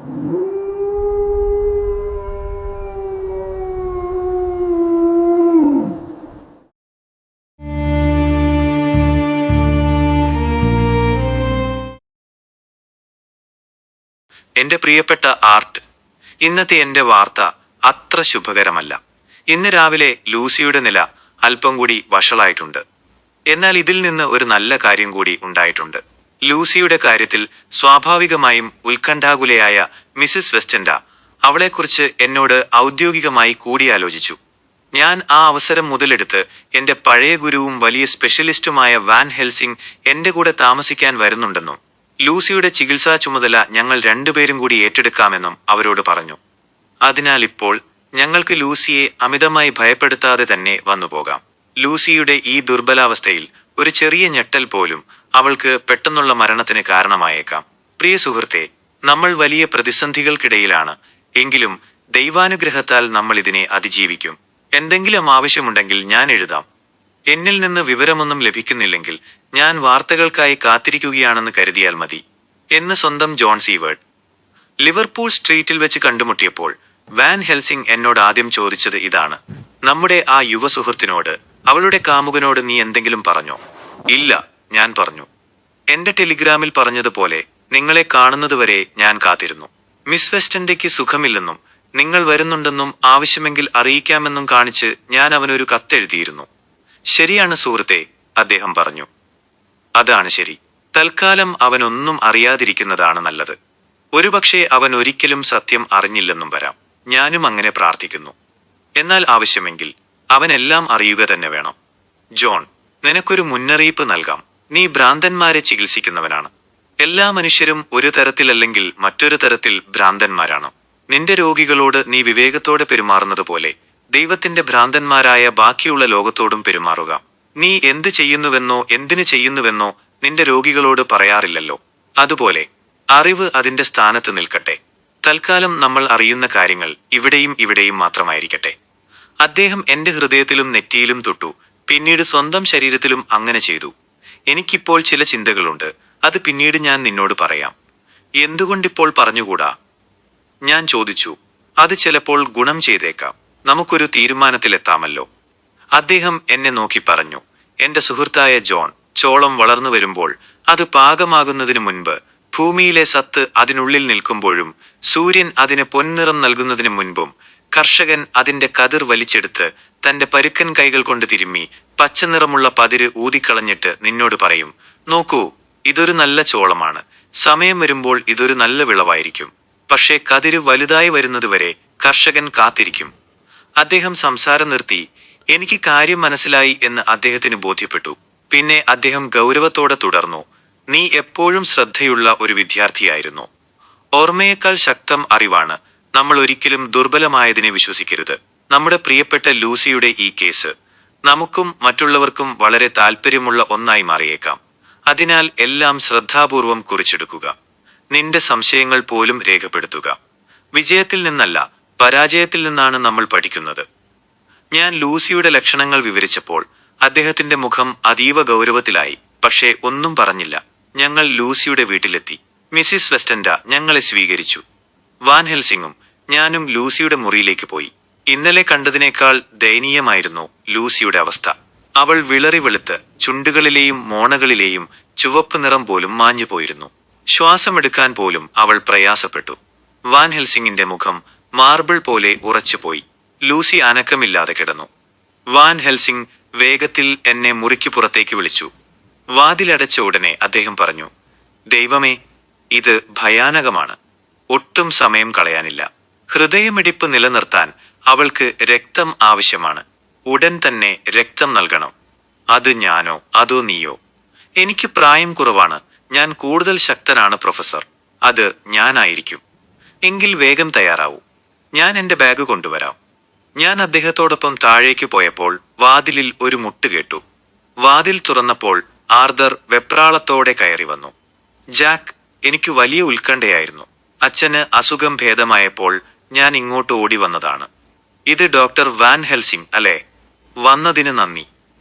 എന്റെ പ്രിയപ്പെട്ട ആർട്ട്, ഇന്നത്തെ എന്റെ വാർത്ത അത്ര ശുഭകരമല്ല. ഇന്ന് രാവിലെ ലൂസിയുടെ നില അല്പം കൂടി വഷളായിട്ടുണ്ട്. എന്നാൽ ഇതിൽ നിന്ന് ഒരു നല്ല കാര്യം കൂടി ഉണ്ടായിട്ടുണ്ട്. ലൂസിയുടെ കാര്യത്തിൽ സ്വാഭാവികമായും ഉത്കണ്ഠാകുലയായ മിസ്സിസ് വെസ്റ്റൻഡ അവളെക്കുറിച്ച് എന്നോട് ഔദ്യോഗികമായി കൂടിയാലോചിച്ചു. ഞാൻ ആ അവസരം മുതലെടുത്ത് എന്റെ പഴയ ഗുരുവും വലിയ സ്പെഷ്യലിസ്റ്റുമായ വാൻ ഹെൽസിംഗ് എന്റെ കൂടെ താമസിക്കാൻ വരുന്നുണ്ടെന്നും ലൂസിയുടെ ചികിത്സാ ചുമതല ഞങ്ങൾ രണ്ടുപേരും കൂടി ഏറ്റെടുക്കാമെന്നും അവരോട് പറഞ്ഞു. അതിനാൽ ഇപ്പോൾ ഞങ്ങൾക്ക് ലൂസിയെ അമിതമായി ഭയപ്പെടുത്താതെ തന്നെ വന്നുപോകാം. ലൂസിയുടെ ഈ ദുർബലാവസ്ഥയിൽ ഒരു ചെറിയ ഞെട്ടൽ പോലും അവൾക്ക് പെട്ടെന്നുള്ള മരണത്തിന് കാരണമായേക്കാം. പ്രിയ സുഹൃത്തെ, നമ്മൾ വലിയ പ്രതിസന്ധികൾക്കിടയിലാണ്. എങ്കിലും ദൈവാനുഗ്രഹത്താൽ നമ്മൾ ഇതിനെ അതിജീവിക്കും. എന്തെങ്കിലും ആവശ്യമുണ്ടെങ്കിൽ ഞാൻ എഴുതാം. എന്നിൽ നിന്ന് വിവരമൊന്നും ലഭിക്കുന്നില്ലെങ്കിൽ ഞാൻ വാർത്തകൾക്കായി കാത്തിരിക്കുകയാണെന്ന് കരുതിയാൽ മതി എന്ന് സ്വന്തം ജോൺ സീവേർഡ്. ലിവർപൂൾ സ്ട്രീറ്റിൽ വെച്ച് കണ്ടുമുട്ടിയപ്പോൾ വാൻ ഹെൽസിംഗ് എന്നോട് ആദ്യം ചോദിച്ചത് ഇതാണ്: നമ്മുടെ ആ യുവ സുഹൃത്തിനോട്, അവളുടെ കാമുകനോട് നീ എന്തെങ്കിലും പറഞ്ഞോ? ഇല്ല, ഞാൻ പറഞ്ഞു. എന്റെ ടെലിഗ്രാമിൽ പറഞ്ഞതുപോലെ നിങ്ങളെ കാണുന്നതുവരെ ഞാൻ കാത്തിരുന്നു. മിസ് വെസ്റ്റൻഡയ്ക്ക് സുഖമില്ലെന്നും നിങ്ങൾ വരുന്നുണ്ടെന്നും ആവശ്യമെങ്കിൽ അറിയിക്കാമെന്നും കാണിച്ച് ഞാൻ അവനൊരു കത്തെഴുതിയിരുന്നു. ശരിയാണ് സുഹൃത്തെ, അദ്ദേഹം പറഞ്ഞു. അതാണ് ശരി. തൽക്കാലം അവനൊന്നും അറിയാതിരിക്കുന്നതാണ് നല്ലത്. ഒരുപക്ഷെ അവൻ ഒരിക്കലും സത്യം അറിഞ്ഞില്ലെന്നും വരാം. ഞാനും അങ്ങനെ പ്രാർത്ഥിക്കുന്നു. എന്നാൽ ആവശ്യമെങ്കിൽ അവനെല്ലാം അറിയുക തന്നെ വേണം. ജോൺ, നിനക്കൊരു മുന്നറിയിപ്പ് നൽകാം. നീ ഭ്രാന്തന്മാരെ ചികിത്സിക്കുന്നവനാണ്. എല്ലാ മനുഷ്യരും ഒരു തരത്തിലല്ലെങ്കിൽ മറ്റൊരു തരത്തിൽ ഭ്രാന്തന്മാരാണ്. നിന്റെ രോഗികളോട് നീ വിവേകത്തോടെ പെരുമാറുന്നത് പോലെ ദൈവത്തിന്റെ ഭ്രാന്തന്മാരായ ബാക്കിയുള്ള ലോകത്തോടും പെരുമാറുക. നീ എന്ത് ചെയ്യുന്നുവെന്നോ എന്തിനു ചെയ്യുന്നുവെന്നോ നിന്റെ രോഗികളോട് പറയാറില്ലല്ലോ. അതുപോലെ അറിവ് അതിന്റെ സ്ഥാനത്ത് നിൽക്കട്ടെ. തൽക്കാലം നമ്മൾ അറിയുന്ന കാര്യങ്ങൾ ഇവിടെയും മാത്രമായിരിക്കട്ടെ. അദ്ദേഹം എന്റെ ഹൃദയത്തിലും നെറ്റിയിലും തൊട്ടു. പിന്നീട് സ്വന്തം ശരീരത്തിലും അങ്ങനെ ചെയ്തു. എനിക്കിപ്പോൾ ചില ചിന്തകളുണ്ട്. അത് പിന്നീട് ഞാൻ നിന്നോട് പറയാം. എന്തുകൊണ്ടിപ്പോൾ പറഞ്ഞുകൂടാ? ഞാൻ ചോദിച്ചു. അത് ചിലപ്പോൾ ഗുണം ചെയ്തേക്കാം. നമുക്കൊരു തീരുമാനത്തിലെത്താമല്ലോ. അദ്ദേഹം എന്നെ നോക്കി പറഞ്ഞു. എന്റെ സുഹൃത്തായ ജോൺ, ചോളം വളർന്നു വരുമ്പോൾ, അത് പാകമാകുന്നതിനു മുൻപ്, ഭൂമിയിലെ സത്ത് അതിനുള്ളിൽ നിൽക്കുമ്പോഴും, സൂര്യൻ അതിന് പൊൻനിറം നൽകുന്നതിനു മുൻപും, കർഷകൻ അതിന്റെ കതിർ വലിച്ചെടുത്ത് തന്റെ പരുക്കൻ കൈകൾ കൊണ്ട് തിരുമ്മി പച്ചനിറമുള്ള പതിര് ഊതിക്കളഞ്ഞിട്ട് നിന്നോട് പറയും: നോക്കൂ, ഇതൊരു നല്ല ചോളമാണ്. സമയം വരുമ്പോൾ ഇതൊരു നല്ല വിളവായിരിക്കും. പക്ഷേ കതിര് വലുതായി വരുന്നതുവരെ കർഷകൻ കാത്തിരിക്കും. അദ്ദേഹം സംസാരം നിർത്തി. എനിക്ക് കാര്യം മനസ്സിലായി എന്ന് അദ്ദേഹത്തിന് ബോധ്യപ്പെട്ടു. പിന്നെ അദ്ദേഹം ഗൗരവത്തോടെ തുടർന്നു. നീ എപ്പോഴും ശ്രദ്ധയുള്ള ഒരു വിദ്യാർത്ഥിയായിരുന്നു. ഓർമ്മയേക്കാൾ ശക്തം അറിവാണ്. നമ്മൾ ഒരിക്കലും ദുർബലമായതിനെ വിശ്വസിക്കരുത്. നമ്മുടെ പ്രിയപ്പെട്ട ലൂസിയുടെ ഈ കേസ് നമുക്കും മറ്റുള്ളവർക്കും വളരെ താല്പര്യമുള്ള ഒന്നായി മാറിയേക്കാം. അതിനാൽ എല്ലാം ശ്രദ്ധാപൂർവം കുറിച്ചെടുക്കുക. നിന്റെ സംശയങ്ങൾ പോലും രേഖപ്പെടുത്തുക. വിജയത്തിൽ നിന്നല്ല, പരാജയത്തിൽ നിന്നാണ് നമ്മൾ പഠിക്കുന്നത്. ഞാൻ ലൂസിയുടെ ലക്ഷണങ്ങൾ വിവരിച്ചപ്പോൾ അദ്ദേഹത്തിന്റെ മുഖം അതീവ ഗൗരവത്തിലായി. പക്ഷേ ഒന്നും പറഞ്ഞില്ല. ഞങ്ങൾ ലൂസിയുടെ വീട്ടിലെത്തി. മിസ്സിസ് വെസ്റ്റൻഡ ഞങ്ങളെ സ്വീകരിച്ചു. വാൻ ഹെൽസിംഗും ഞാനും ലൂസിയുടെ മുറിയിലേക്ക് പോയി. ഇന്നലെ കണ്ടതിനേക്കാൾ ദയനീയമായിരുന്നു ലൂസിയുടെ അവസ്ഥ. അവൾ വിളറി വെളുത്ത് ചുണ്ടുകളിലെയും മോണകളിലെയും ചുവപ്പ് നിറം പോലും മാഞ്ഞുപോയിരുന്നു. ശ്വാസമെടുക്കാൻ പോലും അവൾ പ്രയാസപ്പെട്ടു. വാൻ ഹെൽസിംഗിന്റെ മുഖം മാർബിൾ പോലെ ഉറച്ചുപോയി. ലൂസി അനക്കമില്ലാതെ കിടന്നു. വാൻ ഹെൽസിംഗ് വേഗത്തിൽ എന്നെ മുറിക്ക് പുറത്തേക്ക് വിളിച്ചു. വാതിലടച്ച ഉടനെ അദ്ദേഹം പറഞ്ഞു: ദൈവമേ, ഇത് ഭയാനകമാണ്. ഒട്ടും സമയം കളയാനില്ല. ഹൃദയമിടിപ്പ് നിലനിർത്താൻ അവൾക്ക് രക്തം ആവശ്യമാണ്. ഉടൻ തന്നെ രക്തം നൽകണം. അത് ഞാനോ അതോ നീയോ? എനിക്ക് പ്രായം കുറവാണ്. ഞാൻ കൂടുതൽ ശക്തനാണ് പ്രൊഫസർ. അത് ഞാനായിരിക്കും. എങ്കിൽ വേഗം തയ്യാറാവൂ. ഞാൻ എന്റെ ബാഗ് കൊണ്ടുവരാം. ഞാൻ അദ്ദേഹത്തോടൊപ്പം താഴേക്ക് പോയപ്പോൾ വാതിലിൽ ഒരു മുട്ട് കേട്ടു. വാതിൽ തുറന്നപ്പോൾ ആർതർ വെപ്രാളത്തോടെ കയറി വന്നു. ജാക്ക്, എനിക്ക് വലിയ ഉത്കണ്ഠയായിരുന്നു. അച്ഛന് അസുഖം ഭേദമായപ്പോൾ ഞാൻ ഇങ്ങോട്ട് ഓടി വന്നതാണ്. ഇത് ഡോക്ടർ വാൻ ഹെൽസിംഗ് അല്ലേ? വന്നതിന് നന്ദി.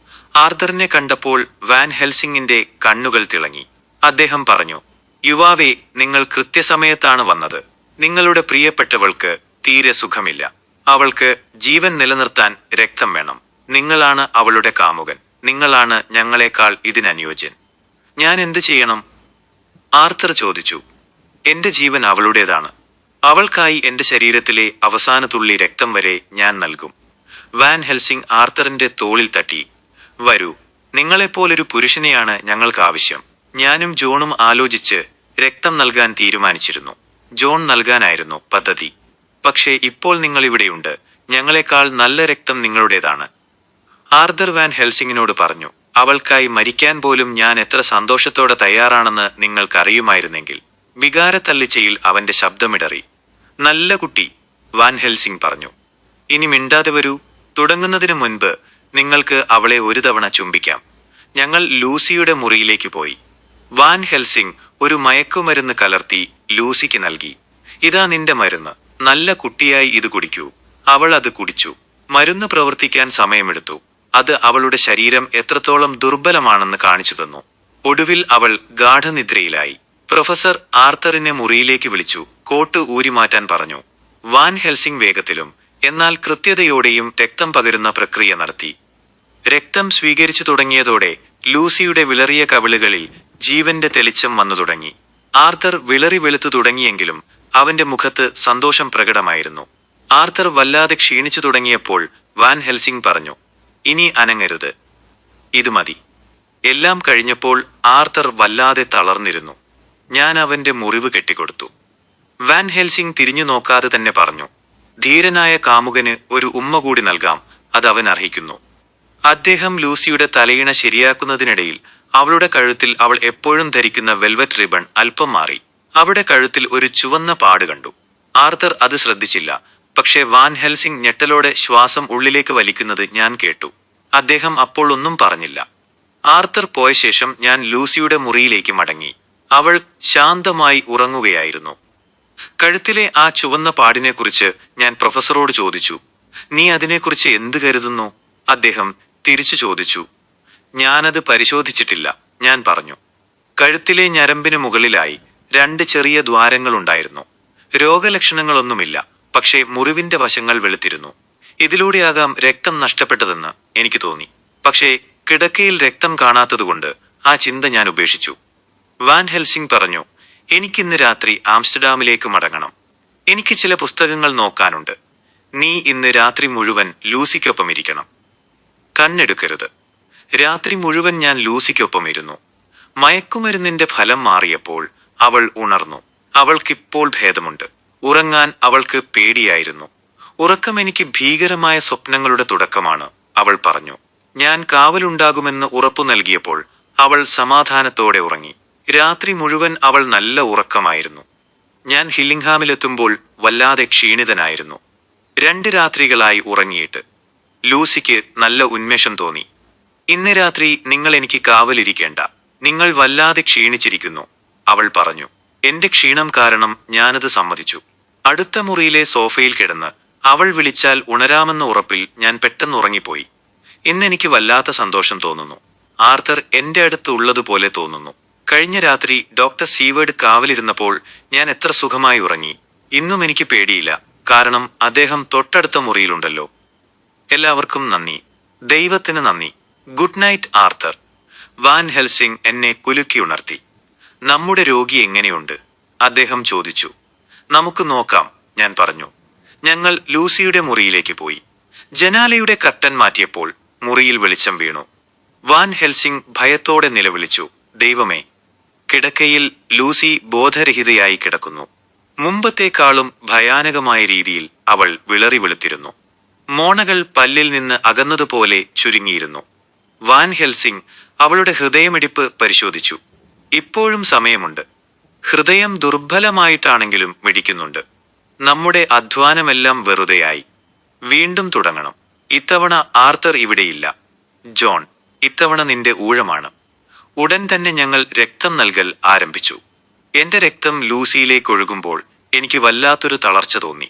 ആർതറിനെ കണ്ടപ്പോൾ വാൻ ഹെൽസിംഗിന്റെ കണ്ണുകൾ തിളങ്ങി. അദ്ദേഹം പറഞ്ഞു: യുവാവേ, നിങ്ങൾ കൃത്യസമയത്താണ് വന്നത്. നിങ്ങളുടെ പ്രിയപ്പെട്ടവൾക്ക് തീരെ സുഖമില്ല. അവൾക്ക് ജീവൻ നിലനിർത്താൻ രക്തം വേണം. നിങ്ങളാണ് അവളുടെ കാമുകൻ. നിങ്ങളാണ് ഞങ്ങളെക്കാൾ ഇതിനനുയോജ്യൻ. ഞാൻ എന്തു ചെയ്യണം? ആർത്തർ ചോദിച്ചു. എന്റെ ജീവൻ അവളുടേതാണ്. അവൾക്കായി എന്റെ ശരീരത്തിലെ അവസാന തുള്ളി രക്തം വരെ ഞാൻ നൽകും. വാൻ ഹെൽസിംഗ് ആർത്തറിന്റെ തോളിൽ തട്ടി. വരൂ, നിങ്ങളെപ്പോലൊരു പുരുഷനെയാണ് ഞങ്ങൾക്ക് ആവശ്യം. ഞാനും ജോണും ആലോചിച്ച് രക്തം നൽകാൻ തീരുമാനിച്ചിരുന്നു. ജോൺ നൽകാനായിരുന്നു പദ്ധതി. പക്ഷേ ഇപ്പോൾ നിങ്ങളിവിടെയുണ്ട്. ഞങ്ങളെക്കാൾ നല്ല രക്തം നിങ്ങളുടേതാണ്. ആർതർ വാൻ ഹെൽസിങ്ങിനോട് പറഞ്ഞു. അവൾക്കായി മരിക്കാൻ പോലും ഞാൻ എത്ര സന്തോഷത്തോടെ തയ്യാറാണെന്ന് നിങ്ങൾക്കറിയുമായിരുന്നെങ്കിൽ. വികാരത്തള്ളിച്ചയിൽ അവന്റെ ശബ്ദമിടറി. നല്ല കുട്ടി, വാൻ ഹെൽസിംഗ് പറഞ്ഞു. ഇനി മിണ്ടാതെ വരൂ. തുടങ്ങുന്നതിനു മുൻപ് നിങ്ങൾക്ക് അവളെ ഒരു തവണ ചുംബിക്കാം. ഞങ്ങൾ ലൂസിയുടെ മുറിയിലേക്ക് പോയി. വാൻ ഹെൽസിംഗ് ഒരു മയക്കുമരുന്ന് കലർത്തി ലൂസിക്ക് നൽകി. ഇതാ നിന്റെ മരുന്ന്. നല്ല കുട്ടിയായി ഇത് കുടിക്കൂ. അവൾ അത് കുടിച്ചു. മരുന്ന് പ്രവർത്തിക്കാൻ സമയമെടുത്തു. അത് അവളുടെ ശരീരം എത്രത്തോളം ദുർബലമാണെന്ന് കാണിച്ചു തന്നു. ഒടുവിൽ അവൾ ഗാഠനിദ്രയിലായി. പ്രൊഫസർ ആർത്തറിനെ മുറിയിലേക്ക് വിളിച്ചു. കോട്ട് ഊരിമാറ്റാൻ പറഞ്ഞു. വാൻ ഹെൽസിംഗ് വേഗത്തിലും എന്നാൽ കൃത്യതയോടെയും രക്തം പകരുന്ന പ്രക്രിയ നടത്തി. രക്തം സ്വീകരിച്ചു തുടങ്ങിയതോടെ ലൂസിയുടെ വിളറിയ കവിളുകളിൽ ജീവന്റെ തെളിച്ചം വന്നു തുടങ്ങി. ആർത്തർ വിളറി വെളുത്തു തുടങ്ങിയെങ്കിലും അവന്റെ മുഖത്ത് സന്തോഷം പ്രകടമായിരുന്നു. ആർത്തർ വല്ലാതെ ക്ഷീണിച്ചു തുടങ്ങിയപ്പോൾ വാൻ ഹെൽസിംഗ് പറഞ്ഞു, ഇനി അനങ്ങരുത്. ഇത് മതി. എല്ലാം കഴിഞ്ഞപ്പോൾ ആർത്തർ വല്ലാതെ തളർന്നിരുന്നു. ഞാൻ അവന്റെ മുറിവ് കെട്ടിക്കൊടുത്തു. വാൻ ഹെൽസിംഗ് തിരിഞ്ഞു നോക്കാതെ തന്നെ പറഞ്ഞു, ധീരനായ കാമുകന് ഒരു ഉമ്മ കൂടി നൽകാം. അത് അവൻ അർഹിക്കുന്നു. അദ്ദേഹം ലൂസിയുടെ തലയിണ ശരിയാക്കുന്നതിനിടയിൽ അവളുടെ കഴുത്തിൽ അവൾ എപ്പോഴും ധരിക്കുന്ന വെൽവെറ്റ് റിബൺ അല്പം മാറി. അവിടെ കഴുത്തിൽ ഒരു ചുവന്ന പാട് കണ്ടു. ആർത്തർ അത് ശ്രദ്ധിച്ചില്ല. പക്ഷേ വാൻ ഹെൽസിംഗ് ഞെട്ടലോടെ ശ്വാസം ഉള്ളിലേക്ക് വലിക്കുന്നത് ഞാൻ കേട്ടു. അദ്ദേഹം അപ്പോൾ ഒന്നും പറഞ്ഞില്ല. ആർത്തർ പോയ ശേഷം ഞാൻ ലൂസിയുടെ മുറിയിലേക്ക് മടങ്ങി. അവൾ ശാന്തമായി ഉറങ്ങുകയായിരുന്നു. കഴുത്തിലെ ആ ചുവന്ന പാടിനെക്കുറിച്ച് ഞാൻ പ്രൊഫസറോട് ചോദിച്ചു. നീ അതിനെക്കുറിച്ച് എന്ത് കരുതുന്നു? അദ്ദേഹം തിരിച്ചു ചോദിച്ചു. ഞാനത് പരിശോധിച്ചിട്ടില്ല, ഞാൻ പറഞ്ഞു. കഴുത്തിലെ ഞരമ്പിന് മുകളിലായി 2 ചെറിയ ദ്വാരങ്ങളുണ്ടായിരുന്നു. രോഗലക്ഷണങ്ങളൊന്നുമില്ല. പക്ഷേ മുറിവിന്റെ വശങ്ങൾ വെളുത്തിരുന്നു. ഇതിലൂടെയാകാം രക്തം നഷ്ടപ്പെട്ടതെന്ന് എനിക്ക് തോന്നി. പക്ഷേ കിടക്കയിൽ രക്തം കാണാത്തതുകൊണ്ട് ആ ചിന്ത ഞാൻ ഉപേക്ഷിച്ചു. വാൻ ഹെൽസിംഗ് പറഞ്ഞു, എനിക്കിന്ന് രാത്രി ആംസ്റ്റർഡാമിലേക്ക് മടങ്ങണം. എനിക്ക് ചില പുസ്തകങ്ങൾ നോക്കാനുണ്ട്. നീ ഇന്ന് രാത്രി മുഴുവൻ ലൂസിക്കൊപ്പം ഇരിക്കണം. കണ്ണെടുക്കരുത്. രാത്രി മുഴുവൻ ഞാൻ ലൂസിക്കൊപ്പം ഇരുന്നു. മയക്കുമരുന്നിന്റെ ഫലം മാറിയപ്പോൾ അവൾ ഉണർന്നു. അവൾക്കിപ്പോൾ ഭേദമുണ്ട്. ഉറങ്ങാൻ അവൾക്ക് പേടിയായിരുന്നു. ഉറക്കം എനിക്ക് ഭീകരമായ സ്വപ്നങ്ങളുടെ തുടക്കമാണ്, അവൾ പറഞ്ഞു. ഞാൻ കാവലുണ്ടാകുമെന്ന് ഉറപ്പു നൽകിയപ്പോൾ അവൾ സമാധാനത്തോടെ ഉറങ്ങി. രാത്രി മുഴുവൻ അവൾ നല്ല ഉറക്കമായിരുന്നു. ഞാൻ ഹില്ലിംഗ്ഹാമിലെത്തുമ്പോൾ വല്ലാതെ ക്ഷീണിതനായിരുന്നു. 2 രാത്രികളായി ഉറങ്ങിയിട്ട്. ലൂസിക്ക് നല്ല ഉന്മേഷം തോന്നി. ഇന്ന് രാത്രി നിങ്ങൾ എനിക്ക് കാവലിരിക്കേണ്ട. നിങ്ങൾ വല്ലാതെ ക്ഷീണിച്ചിരിക്കുന്നു, അവൾ പറഞ്ഞു. എന്റെ ക്ഷീണം കാരണം ഞാനത് സമ്മതിച്ചു. അടുത്ത മുറിയിലെ സോഫയിൽ കിടന്ന് അവൾ വിളിച്ചാൽ ഉണരാമെന്ന ഉറപ്പിൽ ഞാൻ പെട്ടെന്ന് ഉറങ്ങിപ്പോയി. ഇന്നെനിക്ക് വല്ലാത്ത സന്തോഷം തോന്നുന്നു. ആർത്തർ എന്റെ അടുത്ത് ഉള്ളതുപോലെ തോന്നുന്നു. കഴിഞ്ഞ രാത്രി ഡോക്ടർ സീവേർഡ് കാവലിരുന്നപ്പോൾ ഞാൻ എത്ര സുഖമായി ഉറങ്ങി. ഇന്നും എനിക്ക് പേടിയില്ല, കാരണം അദ്ദേഹം തൊട്ടടുത്ത മുറിയിലുണ്ടല്ലോ. എല്ലാവർക്കും നന്ദി. ദൈവത്തിന് നന്ദി. Good night Arthur. Van Helsing എന്നെ കുലുക്കി ഉണർത്തി. നമ്മുടെ രോഗി എങ്ങനെയുണ്ട്? അദ്ദേഹം ചോദിച്ചു. നമുക്ക് നോക്കാം, ഞാൻ പറഞ്ഞു. ഞങ്ങൾ ലൂസിയുടെ മുറിയിലേക്ക് പോയി. ജനാലയുടെ കർട്ടൻ മാറ്റിയപ്പോൾ മുറിയിൽ വെളിച്ചം വീണു. വാൻ ഹെൽസിംഗ് ഭയത്തോടെ നിലവിളിച്ചു, ദൈവമേ! കിടക്കയിൽ ലൂസി ബോധരഹിതയായി കിടക്കുന്നു. മുമ്പത്തേക്കാളും ഭയാനകമായ രീതിയിൽ അവൾ വിളറി വെളുത്തിരുന്നു. മോണകൾ പല്ലിൽ നിന്ന് അകന്നതുപോലെ ചുരുങ്ങിയിരുന്നു. വാൻ ഹെൽസിംഗ് അവളുടെ ഹൃദയമിടിപ്പ് പരിശോധിച്ചു. ഇപ്പോഴും സമയമുണ്ട്. ഹൃദയം ദുർബലമായിട്ടാണെങ്കിലും മിടിക്കുന്നുണ്ട്. നമ്മുടെ അധ്വാനമെല്ലാം വെറുതെയായി. വീണ്ടും തുടങ്ങണം. ഇത്തവണ ആർത്തർ ഇവിടെയില്ല. ജോൺ, ഇത്തവണ നിന്റെ ഊഴമാണ്. ഉടൻ തന്നെ ഞങ്ങൾ രക്തം നൽകൽ ആരംഭിച്ചു. എന്റെ രക്തം ലൂസിയിലേക്ക് ഒഴുകുമ്പോൾ എനിക്ക് വല്ലാത്തൊരു തളർച്ച തോന്നി.